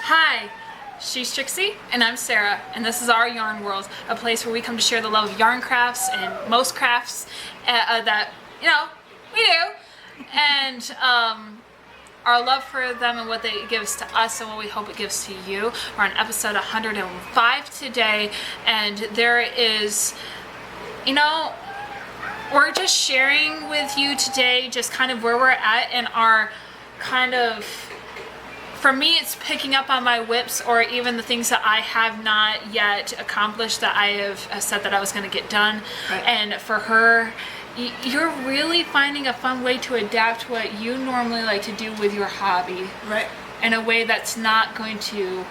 Hi, she's Trixie, and I'm Sarah, and this is our Yarn World, a place where we come to share the love of yarn crafts and most crafts that, we do, and our love for them and what they gives to us and what we hope it gives to you. We're on episode 105 today, and there is, we're just sharing with you today just kind of where we're at in our kind of, for me, it's picking up on my whips or even the things that I have not yet accomplished that I have said that I was going to get done. Right. And for her, you're really finding a fun way to adapt what you normally like to do with your hobby. Right. In a way that's not going to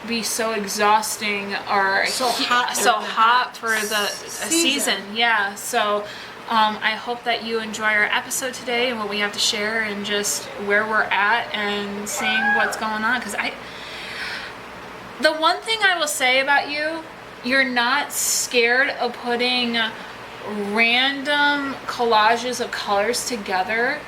be so exhausting or so hot for the season. Yeah. So I hope that you enjoy our episode today and what we have to share and just where we're at and seeing what's going on. Because the one thing I will say about you, you're not scared of putting random collages of colors together.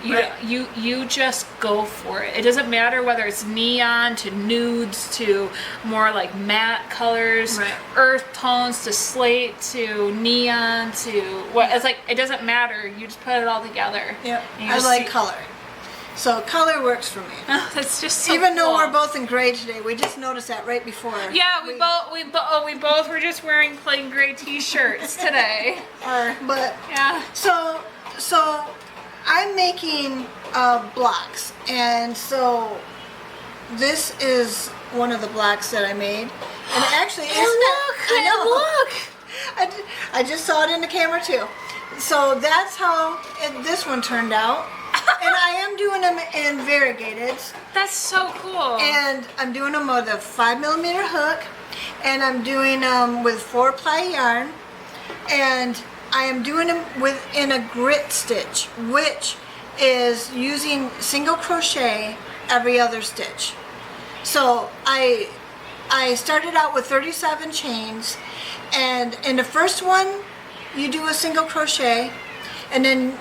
You just go for it. It doesn't matter whether it's neon to nudes to more like matte colors, right. Earth tones to slate to neon to what. It's like it doesn't matter. You just put it all together. Yeah, I like color. So color works for me. That's just so even cool. though we're both in gray today, we just noticed that right before. Yeah, we both were just wearing plain gray T-shirts today. But yeah. So I'm making blocks, and so this is one of the blocks that I made. And actually, I just saw it in the camera too. So that's how this one turned out. And I am doing them in variegated. That's so cool. And I'm doing them with a 5mm hook, and I'm doing them with 4-ply yarn, and I am doing them in a grit stitch, which is using single crochet every other stitch. So I started out with 37 chains, and in the first one you do a single crochet, and then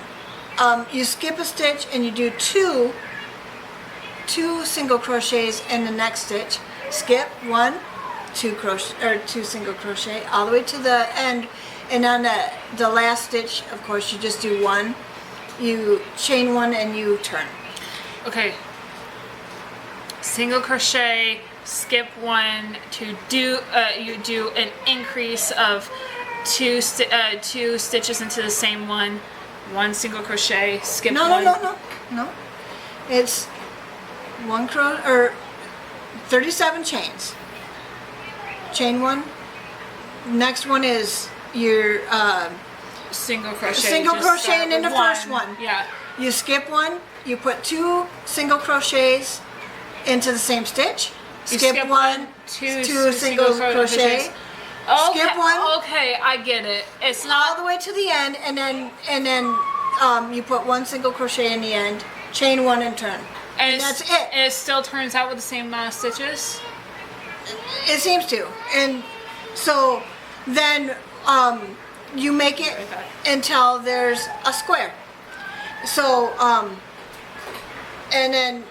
you skip a stitch and you do two single crochets in the next stitch. Skip 1, 2 single crochet all the way to the end. And on the last stitch, of course, you just do 1. You chain 1 and you turn. Okay. Single crochet, skip 1 to do. You do an increase of 2 stitches into the same one. 1 single crochet, skip 1. No. It's 37 chains. Chain 1. Next one is your single crochet. Single crochet in the first one. Yeah. You skip 1. You put 2 single crochets into the same stitch. Skip 1. 2 single crochets. Okay, skip 1. Okay, I get it. It's not all the way to the end, and then you put 1 single crochet in the end, chain 1 and turn. And that's it. And it still turns out with the same amount of stitches? It seems to. And so then you make it until there's a square. So and then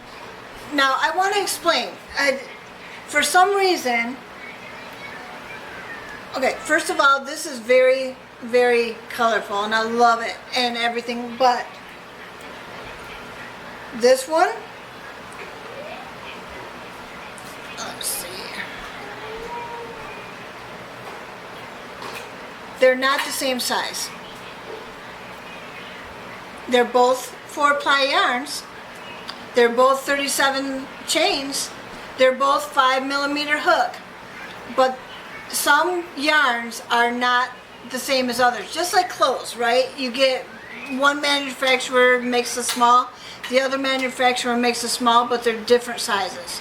now I want to explain. For some reason, okay, first of all, this is very, very colorful, and I love it and everything, but this one, let's see, they're not the same size. They're both 4-ply yarns. They're both 37 chains. They're both 5mm hook, but some yarns are not the same as others. Just like clothes, right? You get one manufacturer makes a small, the other manufacturer makes a small, but they're different sizes.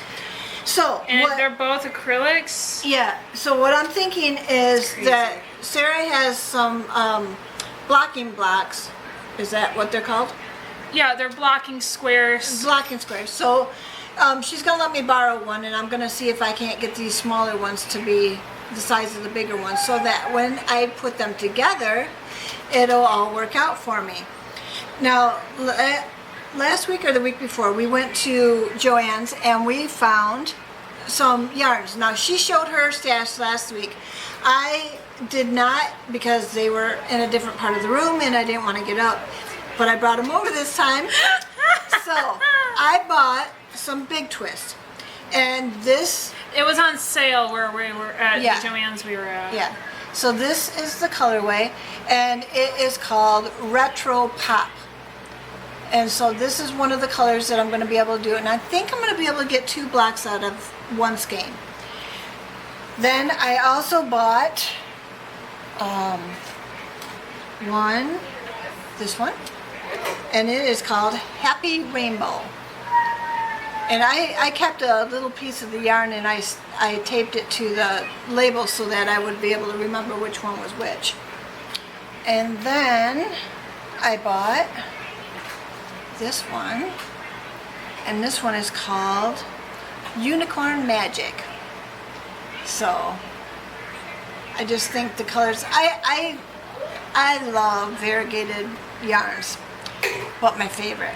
So they're both acrylics? Yeah. So what I'm thinking is that Sarah has some blocking blocks. Is that what they're called? Yeah, they're blocking squares. Blocking squares. So she's going to let me borrow one, and I'm going to see if I can't get these smaller ones to be the size of the bigger ones, so that when I put them together, it'll all work out for me. Now, last week or the week before, we went to Joann's and we found some yarns. Now she showed her stash last week. I did not, because they were in a different part of the room and I didn't want to get up, but I brought them over this time. So I bought some Big Twist, and this, it was on sale where we were at Yeah. Joann's. We were at. yeah. So this is the colorway, and it is called Retro Pop. And so this is one of the colors that I'm going to be able to do, and I think I'm going to be able to get 2 blocks out of one skein. Then I also bought this one, and it is called Happy Rainbow. And I kept a little piece of the yarn, and I taped it to the label so that I would be able to remember which one was which. And then I bought this one, and this one is called Unicorn Magic. So I just think the colors, I love variegated yarns, but my favorite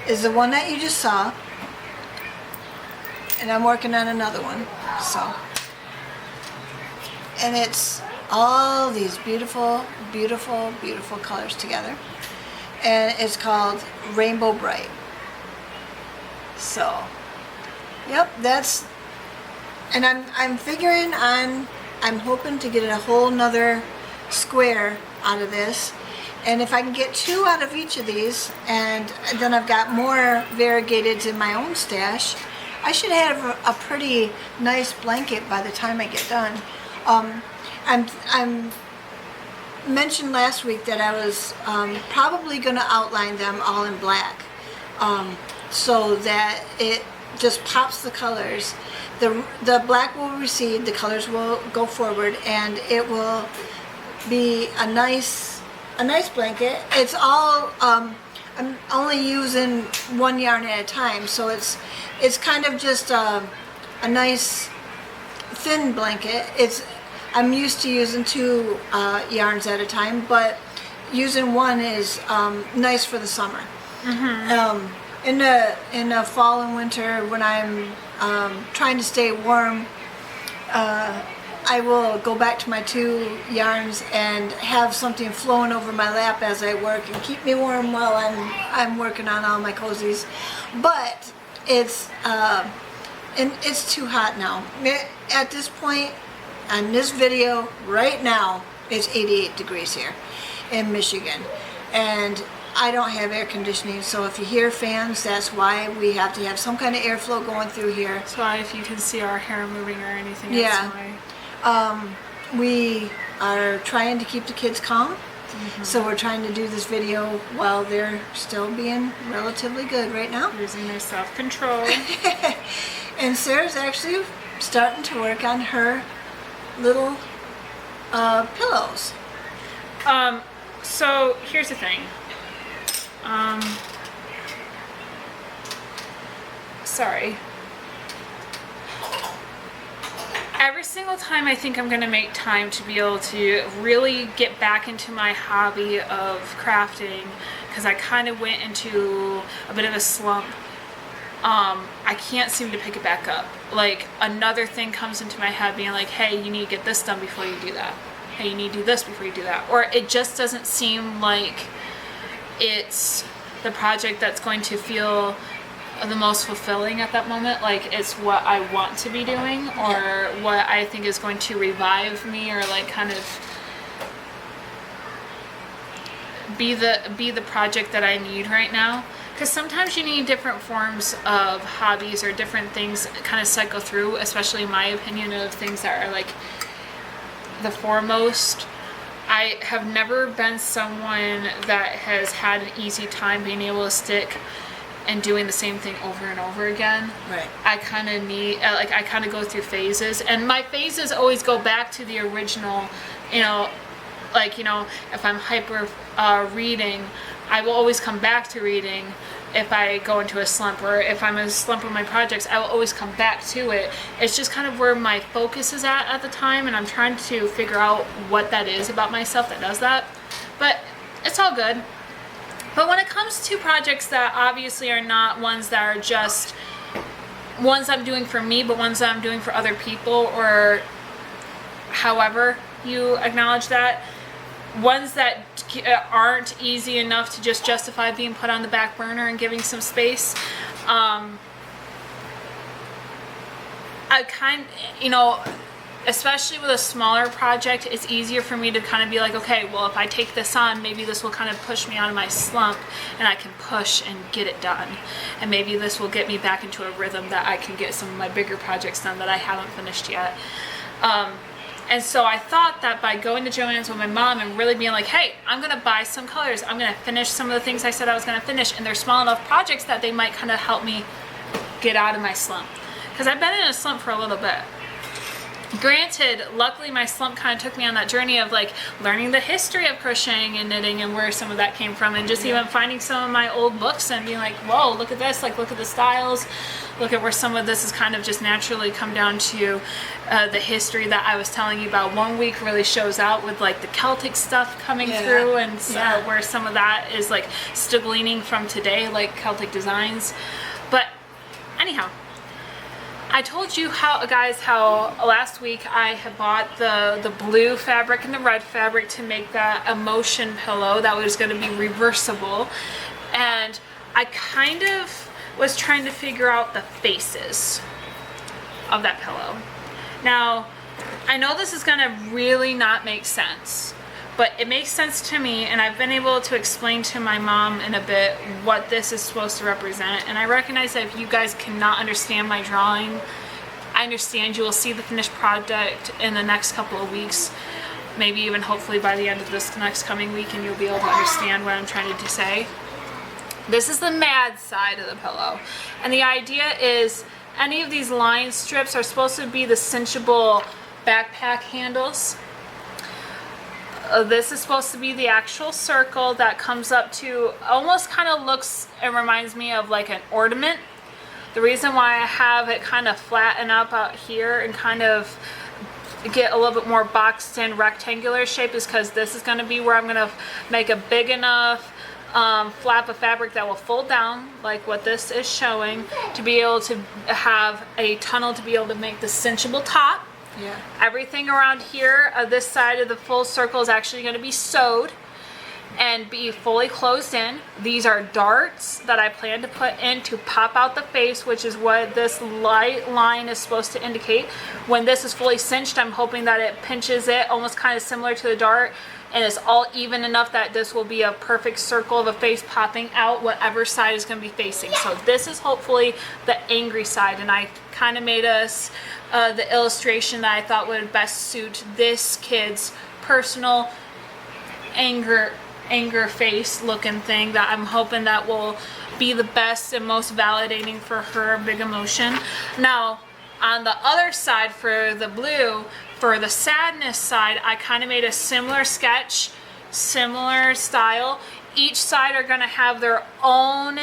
is the one that you just saw, and I'm working on another one. So, and it's all these beautiful, beautiful, beautiful colors together, and it's called Rainbow Bright. So, yep, that's, and I'm figuring on, I'm hoping to get a whole nother square out of this. And if I can get 2 out of each of these, and then I've got more variegateds in my own stash, I should have a pretty nice blanket by the time I get done. I'm mentioned last week that I was probably going to outline them all in black, so that it just pops the colors. The black will recede, the colors will go forward, and it will be a nice blanket. It's all, I'm only using 1 yarn at a time, so it's kind of just a nice thin blanket. I'm used to using 2 yarns at a time, but using 1 is nice for the summer. Mm-hmm. In the fall and winter, when I'm trying to stay warm, I will go back to my 2 yarns and have something flowing over my lap as I work and keep me warm while I'm working on all my cozies. But it's too hot now. At this point, on this video right now, it's 88 degrees here in Michigan, and I don't have air conditioning, so if you hear fans, that's why. We have to have some kind of airflow going through here. That's why, if you can see our hair moving or anything, Yeah. that's why. We are trying to keep the kids calm, so we're trying to do this video while they're still being relatively good right now. Using their self-control. And Sarah's actually starting to work on her little pillows. So here's the thing. Sorry. Every single time I think I'm going to make time to be able to really get back into my hobby of crafting, because I kind of went into a bit of a slump, I can't seem to pick it back up. Like, another thing comes into my head being like, hey, you need to get this done before you do that. Hey, you need to do this before you do that. Or it just doesn't seem like it's the project that's going to feel the most fulfilling at that moment. Like, it's what I want to be doing, or what I think is going to revive me, or like kind of be the project that I need right now. Because sometimes you need different forms of hobbies or different things kind of cycle through, especially in my opinion, of things that are like the foremost. I have never been someone that has had an easy time being able to stick and doing the same thing over and over again. Right. I kind of need, like, I kind of go through phases, and my phases always go back to the original, like, if I'm hyper reading, I will always come back to reading. If I go into a slump, or if I'm in a slump with my projects, I will always come back to it. It's just kind of where my focus is at the time, and I'm trying to figure out what that is about myself that does that. But it's all good. But when it comes to projects that obviously are not ones that are just ones I'm doing for me, but ones that I'm doing for other people, or however you acknowledge that. Ones that aren't easy enough to just justify being put on the back burner and giving some space. I especially with a smaller project, it's easier for me to kind of be like, okay, well, if I take this on, maybe this will kind of push me out of my slump and I can push and get it done. And maybe this will get me back into a rhythm that I can get some of my bigger projects done that I haven't finished yet. And so I thought that by going to Joann's with my mom and really being like, hey, I'm going to buy some colors. I'm going to finish some of the things I said I was going to finish. And they're small enough projects that they might kind of help me get out of my slump. Because I've been in a slump for a little bit. Granted, luckily my slump kind of took me on that journey of like learning the history of crocheting and knitting and where some of that came from, and just even finding some of my old books and being like, whoa, look at this, like look at the styles, look at where some of this has kind of just naturally come down to the history that I was telling you about. 1 week really shows out with like the Celtic stuff coming through, and so where some of that is like still gleaning from today, like Celtic designs. But anyhow, I told you how last week I had bought the blue fabric and the red fabric to make that emotion pillow that was going to be reversible, and I kind of was trying to figure out the faces of that pillow. Now, I know this is going to really not make sense, but it makes sense to me, and I've been able to explain to my mom in a bit what this is supposed to represent. And I recognize that if you guys cannot understand my drawing, I understand. You will see the finished product in the next couple of weeks, maybe even hopefully by the end of this next coming week, and you'll be able to understand what I'm trying to say. This is the mad side of the pillow, and the idea is any of these line strips are supposed to be the cinchable backpack handles. This is supposed to be the actual circle that comes up to, almost kind of looks, it reminds me of like an ornament. The reason why I have it kind of flatten up out here and kind of get a little bit more boxed in rectangular shape is because this is going to be where I'm going to make a big enough flap of fabric that will fold down, like what this is showing, to be able to have a tunnel to be able to make the cinchable top. Yeah. Everything around here, this side of the full circle is actually going to be sewed and be fully closed in. These are darts that I plan to put in to pop out the face, which is what this light line is supposed to indicate. When this is fully cinched, I'm hoping that it pinches it almost kind of similar to the dart, and it's all even enough that this will be a perfect circle of a face popping out whatever side is going to be facing. So this is hopefully the angry side, and I kind of made us the illustration that I thought would best suit this kid's personal anger face looking thing, that I'm hoping that will be the best and most validating for her big emotion. Now, on the other side for the blue, for the sadness side, I kind of made a similar sketch, similar style. Each side are going to have their own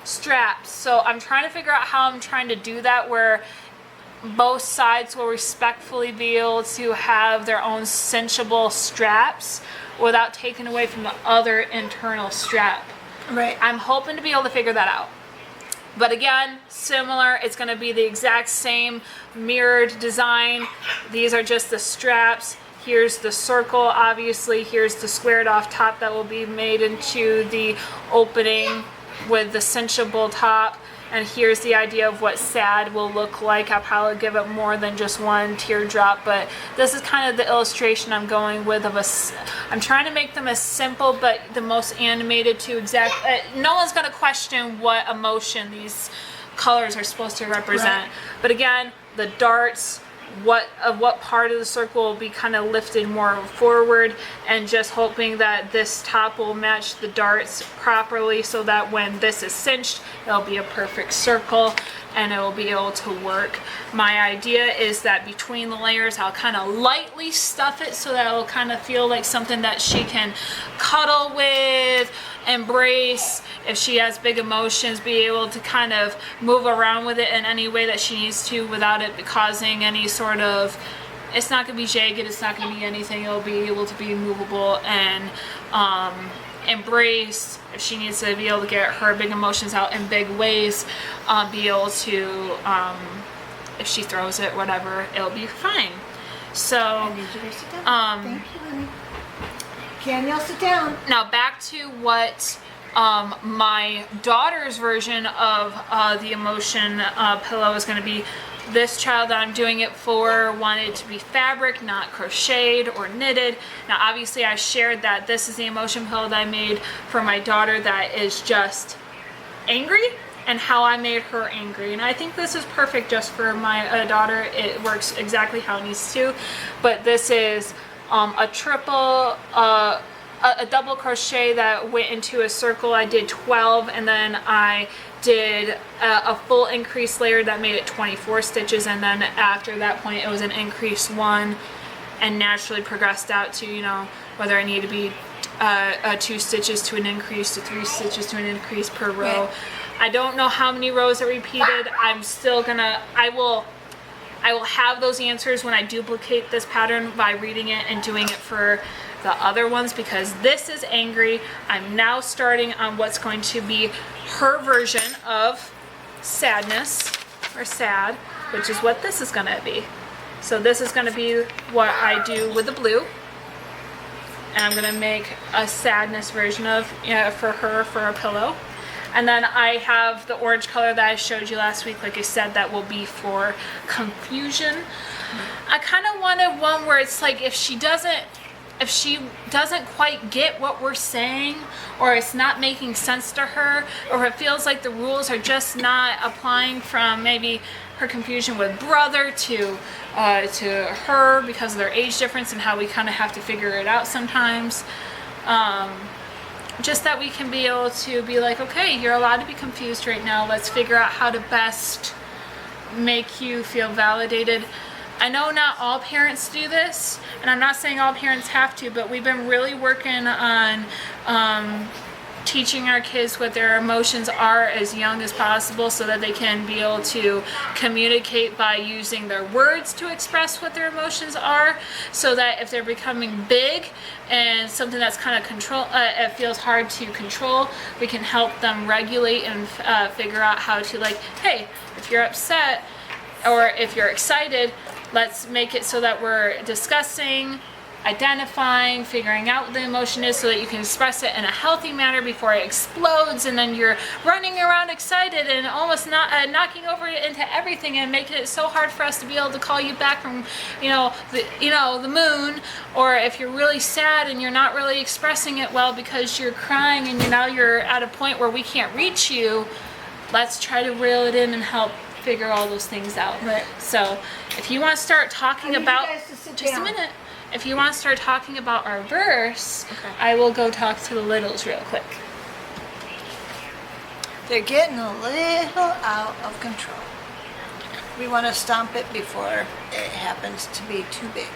straps. So I'm trying to figure out how I'm trying to do that, where both sides will respectfully be able to have their own cinchable straps without taking away from the other internal strap. Right. I'm hoping to be able to figure that out. But again, similar, it's going to be the exact same mirrored design. These are just the straps. Here's the circle, obviously. Here's the squared off top that will be made into the opening with the cinchable top. And here's the idea of what sad will look like. I'll probably give it more than just one teardrop, but this is kind of the illustration I'm going with. I'm trying to make them as simple but the most animated to exact. No one's going to question what emotion these colors are supposed to represent. Right. But again, the darts, what part of the circle will be kind of lifted more forward, and just hoping that this top will match the darts properly so that when this is cinched, it'll be a perfect circle and it will be able to work. My idea is that between the layers, I'll kind of lightly stuff it so that it'll kind of feel like something that she can cuddle with, embrace. If she has big emotions, be able to kind of move around with it in any way that she needs to without it causing any sort of, it's not going to be jagged, it's not going to be anything, it'll be able to be movable and embrace, if she needs to be able to get her big emotions out in big ways, be able to, if she throws it, whatever, it'll be fine. So, I need you to sit down. Thank you, honey. Danielle, sit down. now back to what my daughter's version of the emotion pillow is going to be. This child that I'm doing it for wanted it to be fabric, not crocheted or knitted. Now obviously I shared that this is the emotion pillow that I made for my daughter that is just angry, and how I made her angry. And I think this is perfect just for my daughter. It works exactly how it needs to. But this is a triple, a double crochet that went into a circle. I did 12, and then I did a full increase layer that made it 24 stitches, and then after that point it was an increase 1, and naturally progressed out to, you know, whether I need to be 2 stitches to an increase to 3 stitches to an increase per row. Right. I don't know how many rows are repeated. I'm still gonna, I will have those answers when I duplicate this pattern by reading it and doing it for the other ones, because this is angry. I'm now starting on what's going to be her version of sadness, or sad, which is what this is gonna be. So this is gonna be what I do with the blue. And I'm gonna make a sadness version of, for her, for a pillow. And then I have the orange color that I showed you last week, like I said, that will be for confusion. I kind of wanted one where it's like if she doesn't quite get what we're saying, or it's not making sense to her, or it feels like the rules are just not applying from maybe her confusion with brother to her because of their age difference and how we kind of have to figure it out sometimes. Just that we can be able to be like, okay, you're allowed to be confused right now. Let's figure out how to best make you feel validated. I know not all parents do this, and I'm not saying all parents have to, but we've been really working on teaching our kids what their emotions are as young as possible, so that they can be able to communicate by using their words to express what their emotions are, so that if they're becoming big and something that's kind of it feels hard to control, we can help them regulate and figure out how to, like, hey, if you're upset or if you're excited, let's make it so that we're discussing, identifying, figuring out what the emotion is, so that you can express it in a healthy manner before it explodes, and then you're running around excited and almost not knocking over into everything and making it so hard for us to be able to call you back from the moon. Or if you're really sad and you're not really expressing it well because you're crying and now you're at a point where we can't reach you, let's try to reel it in and help figure all those things out. Right. So if you want to start talking about, you guys to sit just down. a minute. If you want to start talking about our verse, Okay. I will go talk to the littles real quick. They're getting a little out of control. We want to stomp it before it happens to be too big.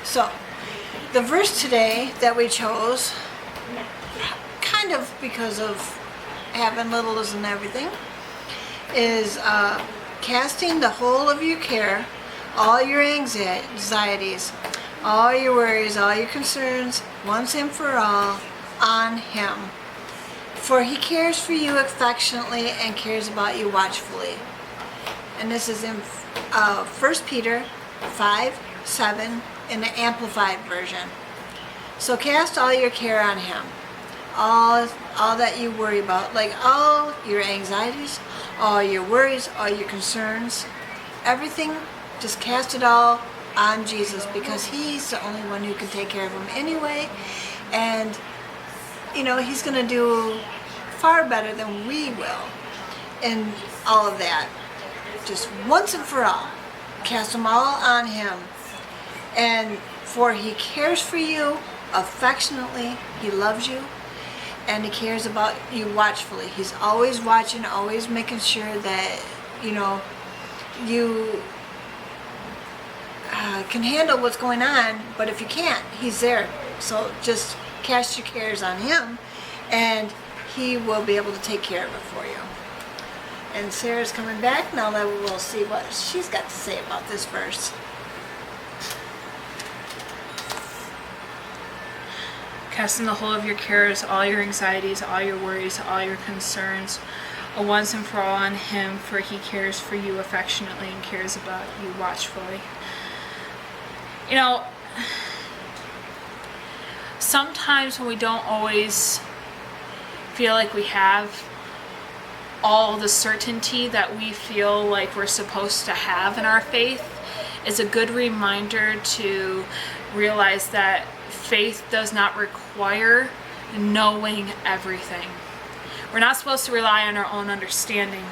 So, the verse today that we chose, kind of because of having littles and everything, is casting the whole of your care, all your anxieties, all your worries, all your concerns, once and for all, on Him. For He cares for you affectionately and cares about you watchfully. And this is in 1 Peter 5:7 in the Amplified version. So cast all your care on Him. All that you worry about, like all your anxieties, all your worries, all your concerns, everything, just cast it all on Jesus, because He's the only one who can take care of them anyway. And He's going to do far better than we will in all of that. Just once and for all, cast them all on Him. And for He cares for you affectionately. He loves you, and He cares about you watchfully. He's always watching, always making sure that you can handle what's going on. But if you can't, He's there. So just cast your cares on Him, and He will be able to take care of it for you. And Sarah's coming back now. That we'll see what she's got to say about this verse. Casting the whole of your cares, all your anxieties, all your worries, all your concerns, once and for all on him, for he cares for you affectionately and cares about you watchfully. You know, sometimes when we don't always feel like we have all the certainty that we feel like we're supposed to have in our faith, it's a good reminder to realize that faith does not require knowing everything. We're not supposed to rely on our own understanding.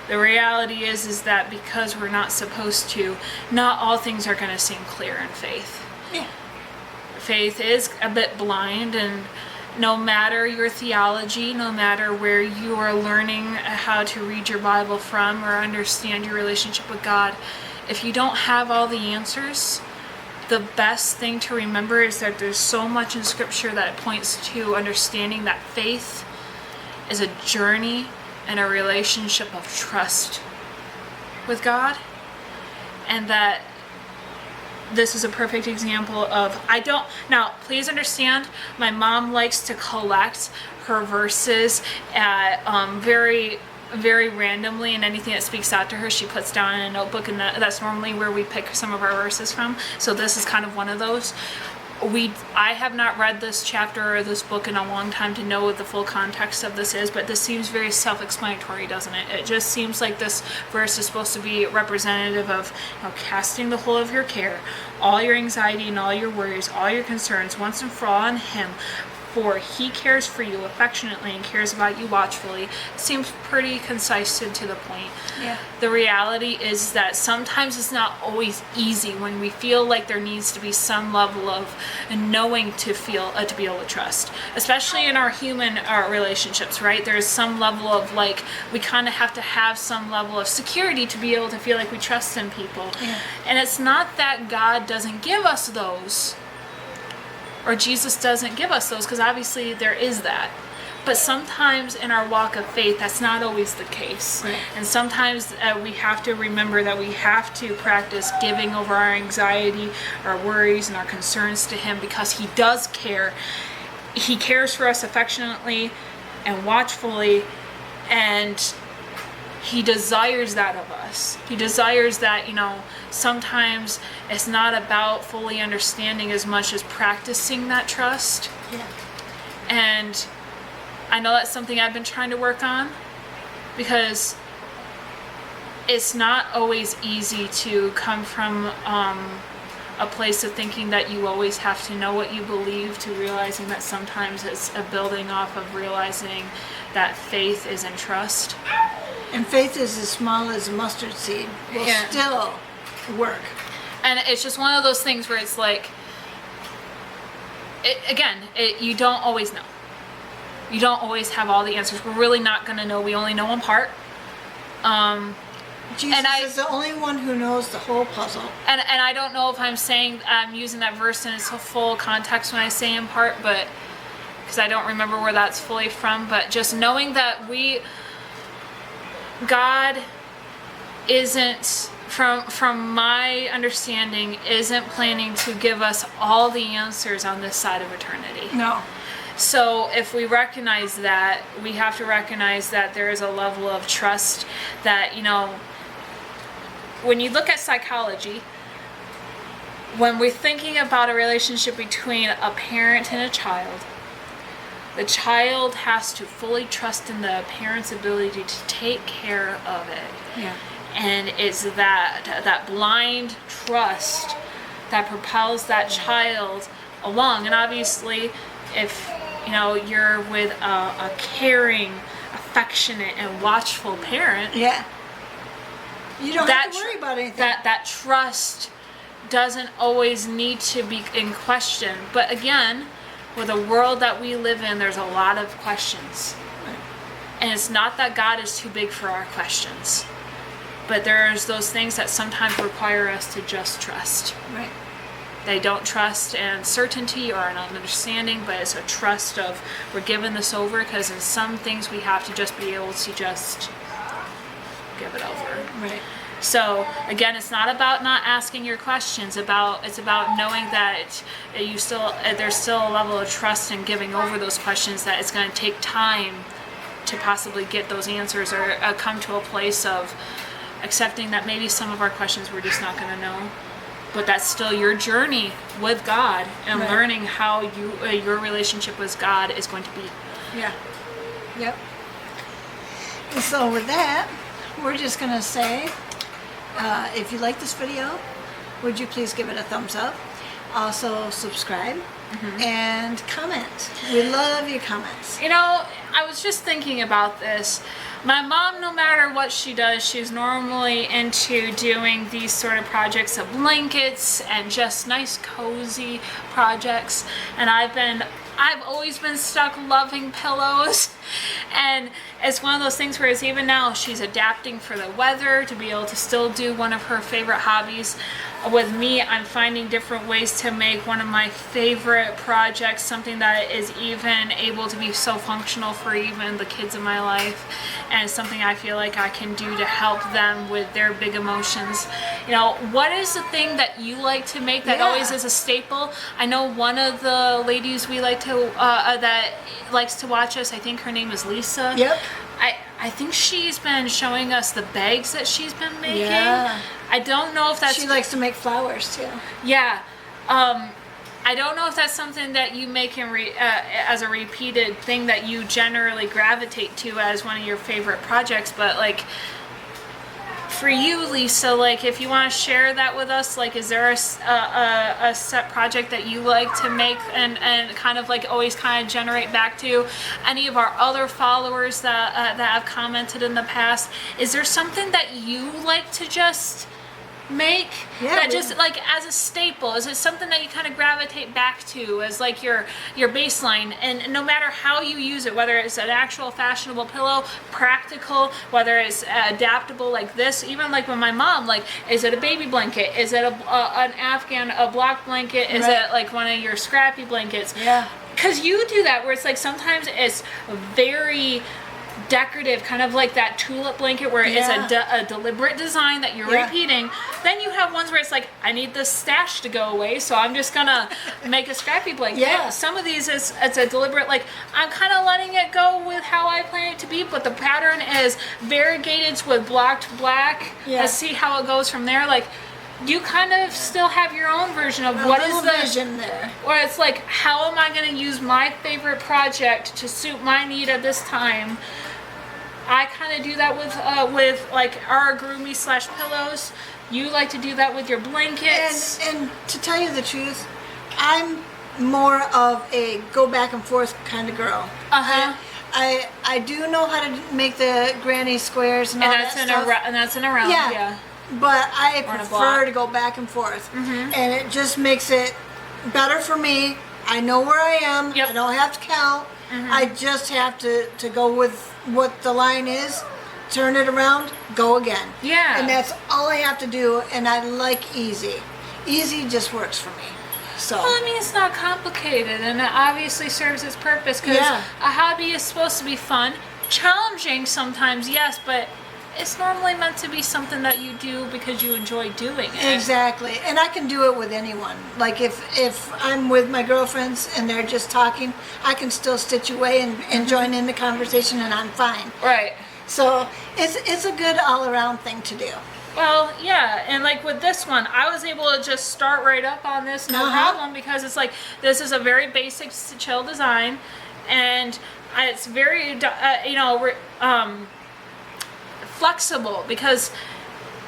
The reality is that because we're not supposed to, not all things are going to seem clear in faith. Yeah. Faith is a bit blind, and no matter your theology, no matter where you are learning how to read your Bible from or understand your relationship with God, if you don't have all the answers, the best thing to remember is that there's so much in Scripture that points to understanding that faith is a journey and a relationship of trust with God, and that this is a perfect example of, now please understand, my mom likes to collect her verses at very randomly, and anything that speaks out to her she puts down in a notebook, and that's normally where we pick some of our verses from. So this is kind of one of those. I have not read this chapter or this book in a long time to know what the full context of this is, but this seems very self-explanatory, doesn't it? It just seems like this verse is supposed to be representative of, casting the whole of your care, all your anxiety and all your worries, all your concerns, once and for all on him, for he cares for you affectionately and cares about you watchfully. Seems pretty concise and to the point. Yeah. The reality is that sometimes it's not always easy when we feel like there needs to be some level of knowing to be able to trust, especially in our human relationships, right? There's some level of we kind of have to have some level of security to be able to feel like we trust in people. Yeah. And it's not that God doesn't give us those, or Jesus doesn't give us those, because obviously there is that. But sometimes in our walk of faith, that's not always the case. Right. And sometimes we have to remember that we have to practice giving over our anxiety, our worries, and our concerns to him, because he does care. He cares for us affectionately and watchfully, and he desires that of us. He desires that, sometimes it's not about fully understanding as much as practicing that trust. Yeah. And I know that's something I've been trying to work on, because it's not always easy to come from a place of thinking that you always have to know what you believe, to realizing that sometimes it's a building off of realizing that faith is in trust. And faith is as small as a mustard seed will still work. And it's just one of those things where it's you don't always know. You don't always have all the answers. We're really not going to know. We only know one part. Jesus is the only one who knows the whole puzzle. And I don't know if I'm using that verse in its full context when I say in part, but because I don't remember where that's fully from. But just knowing that God isn't, from my understanding, isn't planning to give us all the answers on this side of eternity. No. So if we recognize that, we have to recognize that there is a level of trust that, when you look at psychology, when we're thinking about a relationship between a parent and a child, the child has to fully trust in the parent's ability to take care of it. Yeah. And it's that blind trust that propels that child along. And obviously, if you're with a caring, affectionate, and watchful parent, yeah, you don't have to worry about anything. That trust doesn't always need to be in question. But again, with the world that we live in, there's a lot of questions. Right. And it's not that God is too big for our questions, but there's those things that sometimes require us to just trust. Right. They don't trust in certainty or in understanding, but it's a trust of, we're giving this over, because in some things we have to just be able to just give it over. Right. So again, it's not about not asking your questions. It's about knowing that there's still a level of trust in giving over those questions. That it's going to take time to possibly get those answers, or come to a place of accepting that maybe some of our questions we're just not going to know. But that's still your journey with God, and learning how your relationship with God is going to be. Yeah. Yep. And so with that, we're just going to say, if you like this video, would you please give it a thumbs up? Also subscribe and comment. We love your comments. You know, I was just thinking about this. My mom, no matter what she does, she's normally into doing these sort of projects of blankets and just nice cozy projects. And I've always been stuck loving pillows. And it's one of those things where it's even now she's adapting for the weather to be able to still do one of her favorite hobbies. With me, I'm finding different ways to make one of my favorite projects something that is even able to be so functional for even the kids in my life, and something I feel like I can do to help them with their big emotions. You know, what is the thing that you like to make that always is a staple? I know one of the ladies we like to that likes to watch us, I think her name is Lisa. Yep. I think she's been showing us the bags that she's been making. Yeah. I don't know if that's... She likes to make flowers too. Yeah. I don't know if that's something that you make as a repeated thing that you generally gravitate to as one of your favorite projects, but like for you, Lisa, like if you want to share that with us, like is there a set project that you like to make and kind of like always kind of generate back to? Any of our other followers that have commented in the past, is there something that you like to just make that just like as a staple? Is it something that you kind of gravitate back to as like your baseline, and no matter how you use it, whether it's an actual fashionable pillow, practical, whether it's adaptable like this, even like with my mom, like is it a baby blanket, is it an Afghan block blanket, is it like one of your scrappy blankets? Because you do that where it's like sometimes it's very decorative, kind of like that tulip blanket where it's a deliberate design that you're repeating. Then you have ones where it's like, I need this stash to go away, so I'm just gonna make a scrappy blanket. Some of these it's a deliberate, like I'm kind of letting it go with how I plan it to be, but the pattern is variegated with blocked black. Let's see how it goes from there. Like you kind of still have your own version of what is the vision there. Or it's like, how am I going to use my favorite project to suit my need at this time? I kind of do that with like our Groomie / pillows. You like to do that with your blankets. And to tell you the truth, I'm more of a go back and forth kind of girl. I do know how to make the granny squares and all that stuff. And that's in a round. Yeah. But I prefer to go back and forth. And it just makes it better for me. I know where I am. I don't have to count. I just have to go with what the line is, turn it around, go again. And that's all I have to do, and I like easy. Easy just works for me. So. Well, I mean, it's not complicated, and it obviously serves its purpose, because a hobby is supposed to be fun, challenging sometimes, yes, but it's normally meant to be something that you do because you enjoy doing it. Exactly. And I can do it with anyone. Like if I'm with my girlfriends and they're just talking, I can still stitch away and join in the conversation, and I'm fine. Right. So it's a good all-around thing to do. Well, yeah, and like with this one, I was able to just start right up on this, no problem, because it's like, this is a very basic chill design, and it's very, flexible because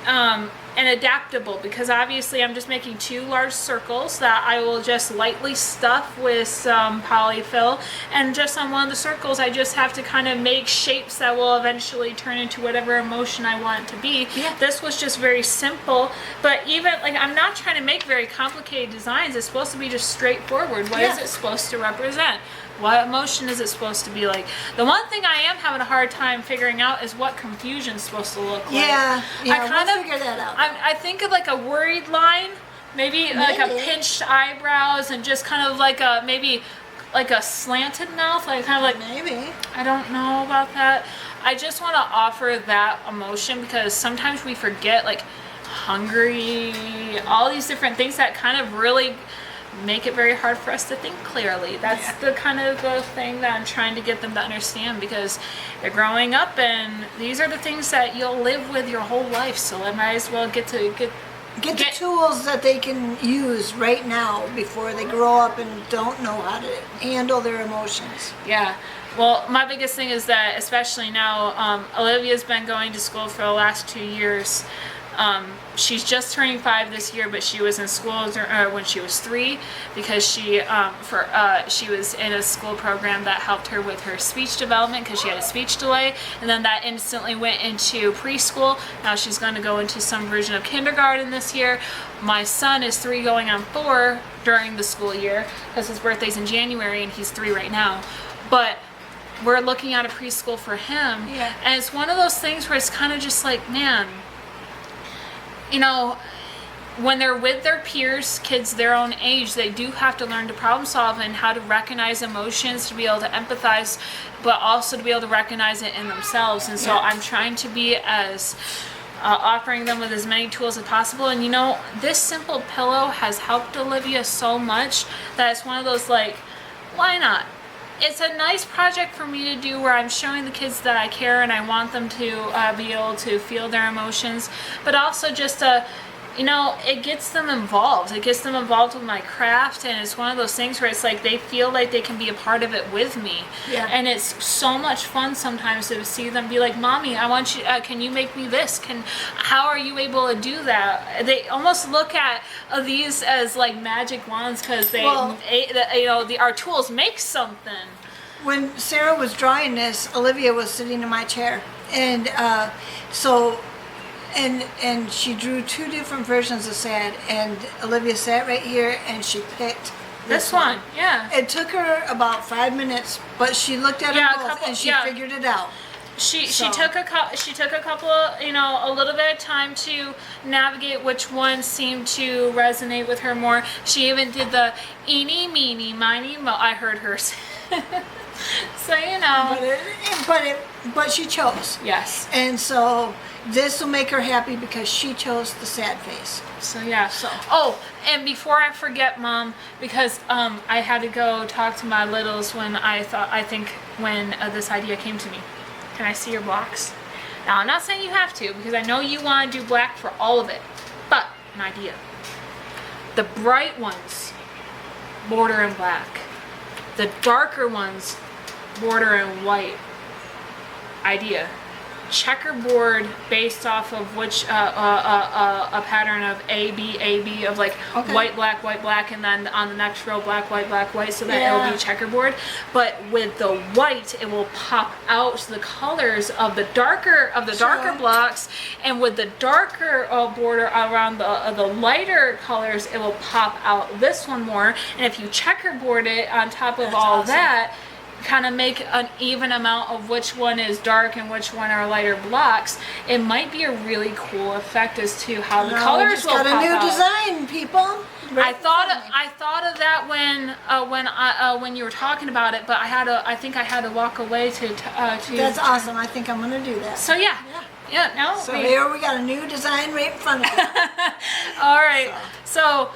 and adaptable, because obviously I'm just making 2 large circles that I will just lightly stuff with some polyfill, and just on one of the circles I just have to kind of make shapes that will eventually turn into whatever emotion I want it to be. This was just very simple, but even like I'm not trying to make very complicated designs. It's supposed to be just straightforward. What is it supposed to represent? What emotion is it supposed to be like? The one thing I am having a hard time figuring out is what confusion's supposed to look like. I kind of figure that out. I think of like a worried line, maybe like a pinched eyebrows, and just kind of like a maybe like a slanted mouth, like kind of like, Maybe. I don't know about that. I just want to offer that emotion because sometimes we forget, like hungry, all these different things that kind of really make it very hard for us to think clearly. That's the kind of the thing that I'm trying to get them to understand, because they're growing up and these are the things that you'll live with your whole life. So I might as well get the tools that they can use right now before they grow up and don't know how to handle their emotions. Yeah. Well, my biggest thing is that, especially now, Olivia's been going to school for the last 2 years. She's just turning 5 this year, but she was in school when she was 3 because she was in a school program that helped her with her speech development because she had a speech delay, and then that instantly went into preschool. Now she's going to go into some version of kindergarten this year. My son is 3 going on 4 during the school year because his birthday's in January and he's 3 right now. But we're looking at a preschool for him, and it's one of those things where it's kind of just like, man, you know, when they're with their peers, kids their own age, they do have to learn to problem solve and how to recognize emotions, to be able to empathize, but also to be able to recognize it in themselves. And so I'm trying to be as offering them with as many tools as possible. And you know, this simple pillow has helped Olivia so much that it's one of those, like, why not? It's a nice project for me to do where I'm showing the kids that I care and I want them to be able to feel their emotions, but also just you know, it gets them involved. It gets them involved with my craft, and it's one of those things where it's like they feel like they can be a part of it with me. Yeah. And it's so much fun sometimes to see them be like, "Mommy, I want you. Can you make me this? How are you able to do that?" They almost look at these as like magic wands because our tools make something. When Sarah was drawing this, Olivia was sitting in my chair, and And she drew 2 different versions of sad, and Olivia sat right here and she picked this one. Yeah. It took her about 5 minutes, but she looked at them both and she figured it out. She took a couple, a little bit of time to navigate which one seemed to resonate with her more. She even did the eeny, meeny, miny, mo. I heard her say. So, you know. But she chose. Yes. And so this will make her happy because she chose the sad face. So yeah. Oh, and before I forget, Mom, because I had to go talk to my littles when this idea came to me. Can I see your blocks? Now, I'm not saying you have to, because I know you want to do black for all of it, but an idea. The bright ones border in black. The darker ones border in white. Idea. Checkerboard based off of which a pattern of A B of like white black, and then on the next row black white, so that it'll be checkerboard. But with the white, it will pop out the colors of the darker blocks, and with the darker border around the lighter colors, it will pop out this one more. And if you checkerboard it on top of that, kind of make an even amount of which one is dark and which one are lighter blocks, it might be a really cool effect as to how the colors will pop out. Got a new design, people. I thought of that when you were talking about it, but I think I had to walk away to. That's awesome. I think I'm gonna do that. So yeah. No. So here we got a new design right in front of us. All right. So.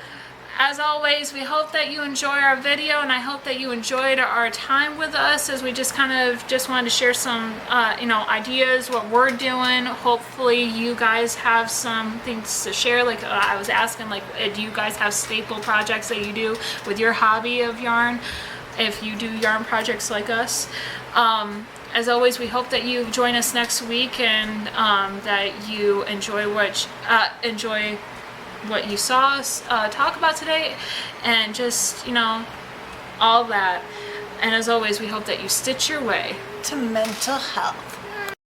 As always, we hope that you enjoy our video, and I hope that you enjoyed our time with us as we just wanted to share some, ideas, what we're doing. Hopefully you guys have some things to share. Like I was asking, like, do you guys have staple projects that you do with your hobby of yarn? If you do yarn projects like us. As always, we hope that you join us next week and that you enjoy what you saw us talk about today, and just, all that. And as always, we hope that you stitch your way to mental health.